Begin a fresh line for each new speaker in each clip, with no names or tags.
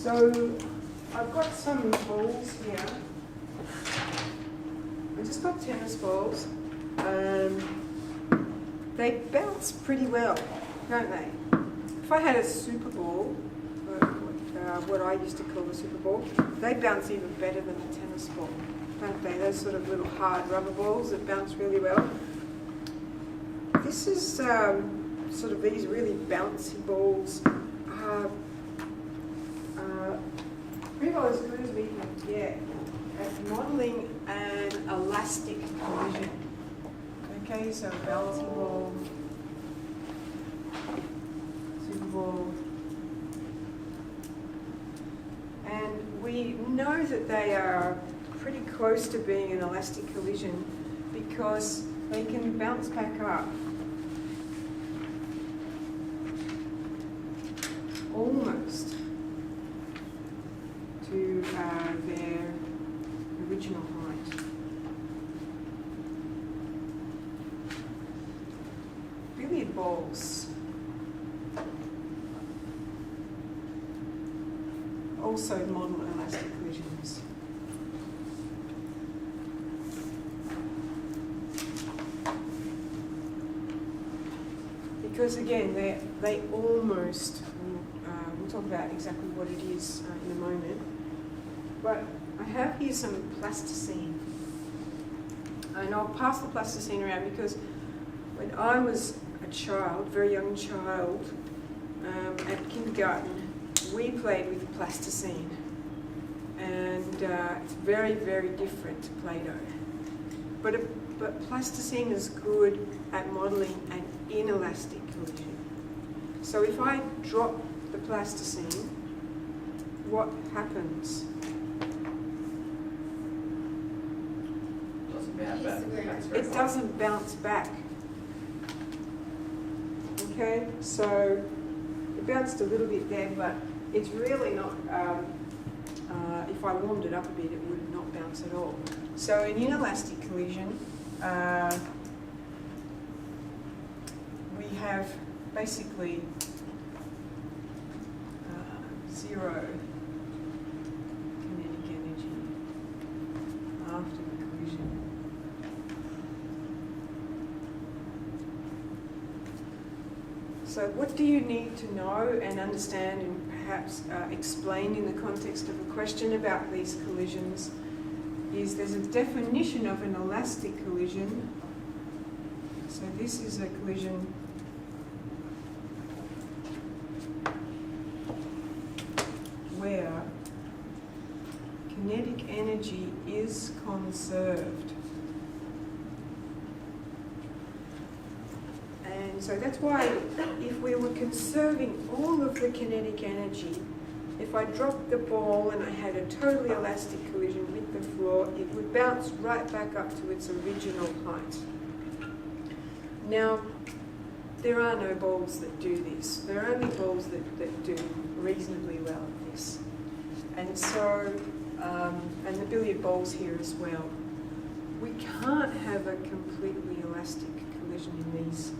So I've got some balls here. I just got tennis balls. They bounce pretty well, don't they? If I had a super ball, what I used to call a super ball, they bounce even better than a tennis ball, don't they? Those sort of little hard rubber balls that bounce really well. This is sort of these really bouncy balls pretty well as good as we can get at modelling an elastic collision. Okay, so bouncy ball, super ball, and we know that they are pretty close to being an elastic collision because they can bounce back up almost to their original height. Billiard balls also model elastic collisions. Because again, they almost, we'll talk about exactly what it is in a moment, but I have here some plasticine. And I'll pass the plasticine around because when I was a child, very young child, at kindergarten, we played with plasticine. And it's very, very different to Play-Doh. But plasticine is good at modelling an inelastic collision. So if I drop the plasticine, what happens? It doesn't bounce back. Okay, so it bounced a little bit there, but it's really not, if I warmed it up a bit, it would not bounce at all. So in inelastic collision, we have basically zero kinetic energy after the collision. So what do you need to know and understand and perhaps explain in the context of a question about these collisions is there's a definition of an elastic collision. So this is a collision where kinetic energy is conserved. And so that's why if we were conserving all of the kinetic energy, if I dropped the ball and I had a totally elastic collision with the floor, it would bounce right back up to its original height. Now, there are no balls that do this. There are only balls that do reasonably well at this. And so, and the billiard balls here as well. We can't have a completely elastic collision in these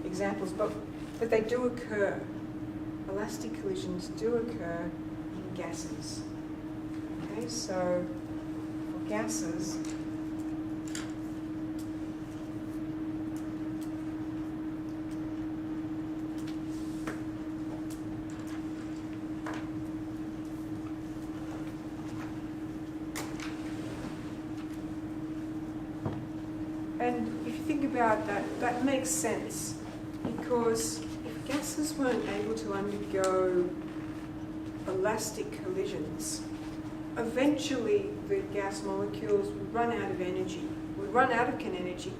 examples, but they do occur. Elastic collisions do occur in gases. Okay, so for gases, and if you think about that, that makes sense because if gases weren't able to undergo elastic collisions, eventually the gas molecules would run out of energy, would run out of kinetic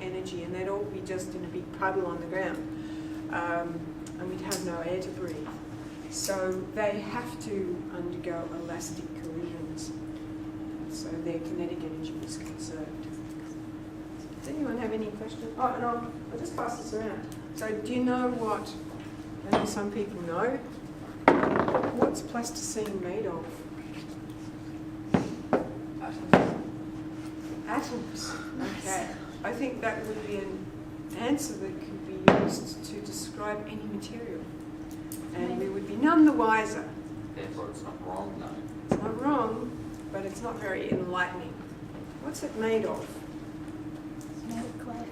energy, and they'd all be just in a big puddle on the ground, and we'd have no air to breathe. So they have to undergo elastic collisions, so their kinetic energy is conserved. Does anyone have any questions? Oh, and I'll just pass this around. So do you know what, I know some people know, what's plasticine made of? Atoms. Okay. I think that would be an answer that could be used to describe any material. And we would be none the wiser.
Therefore, it's not wrong, though.
It's not wrong, but it's not very enlightening. What's it made of?
It's made of clay.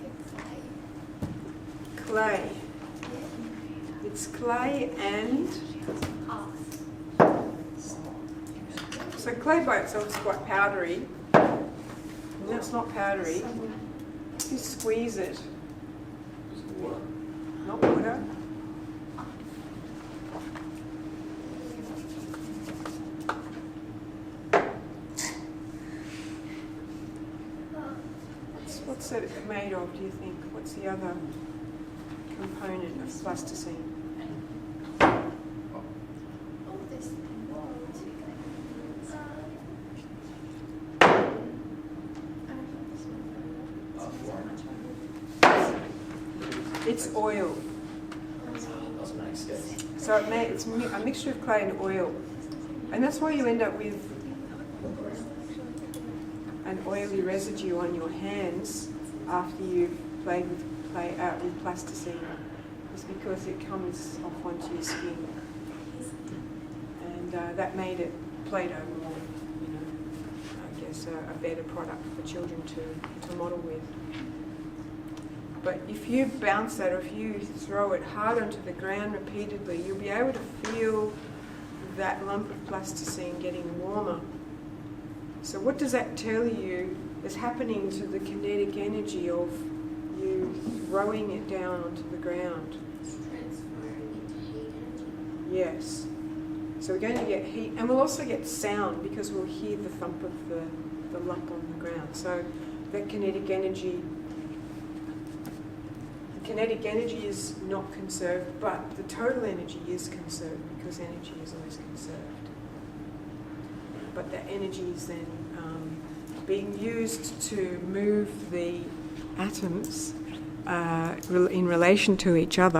Clay. It's clay and... So clay by itself is quite powdery. And that's not powdery. If you squeeze it,
It's water.
not water. What's it made of, do you think? What's the other component of plasticine? It's oil. So it's a mixture of clay and oil. And that's why you end up with an oily residue on your hands after you've played with plasticine. It's because it comes off onto your skin. And that made it Play-Doh more, I guess, a better product for children to model with. But if you bounce that, or if you throw it hard onto the ground repeatedly, you'll be able to feel that lump of plasticine getting warmer. So what does that tell you is happening to the kinetic energy of you throwing it down onto the ground?
It's transferring into heat energy.
Yes. So we're going to get heat, and we'll also get sound because we'll hear the thump of the lump on the ground. So that kinetic energy is not conserved, but the total energy is conserved because energy is always conserved. But that energy is then being used to move the atoms in relation to each other